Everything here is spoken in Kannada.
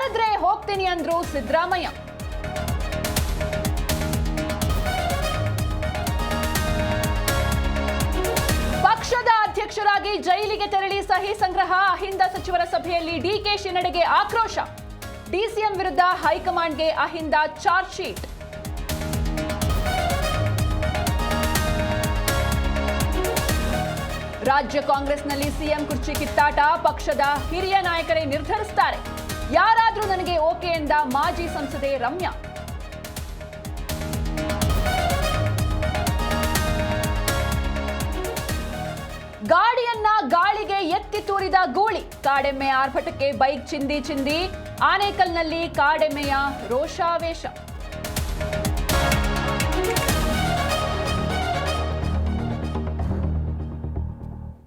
ಕರೆದ್ರೆ ಹೋಗ್ತೀನಿ ಅಂದ್ರು ಸಿದ್ದರಾಮಯ್ಯ. ಪಕ್ಷದ ಅಧ್ಯಕ್ಷರಾಗಿ ಜೈಲಿಗೆ ತೆರಳಿ ಸಹಿ ಸಂಗ್ರಹ. ಅಹಿಂದ ಸಚಿವರ ಸಭೆಯಲ್ಲಿ ಡಿಕೆಶಿ ನಡೆಗೆ ಆಕ್ರೋಶ. ಡಿಸಿಎಂ ವಿರುದ್ಧ ಹೈಕಮಾಂಡ್ಗೆ ಅಹಿಂದ ಚಾರ್ಜ್ ಶೀಟ್. ರಾಜ್ಯ ಕಾಂಗ್ರೆಸ್ನಲ್ಲಿ ಸಿಎಂ ಕುರ್ಚಿ ಕಿತ್ತಾಟ. ಪಕ್ಷದ ಹಿರಿಯ ನಾಯಕರೇ ನಿರ್ಧರಿಸುತ್ತಾರೆ. ಯಾರಾದ್ರೂ ನನಗೆ ಓಕೆ ಎಂದ ಮಾಜಿ ಸಂಸದೆ ರಮ್ಯಾ. ಗಾಡಿಯನ್ನ ಗಾಳಿಗೆ ಎತ್ತಿ ತೂರಿದ ಗೂಳಿ. ಕಾಡೆಮ್ಮೆ ಆರ್ಭಟಕ್ಕೆ ಬೈಕ್ ಚಿಂದಿ. ಆನೇಕಲ್ನಲ್ಲಿ ಕಾಡೆಮ್ಮೆಯ ರೋಷಾವೇಶ.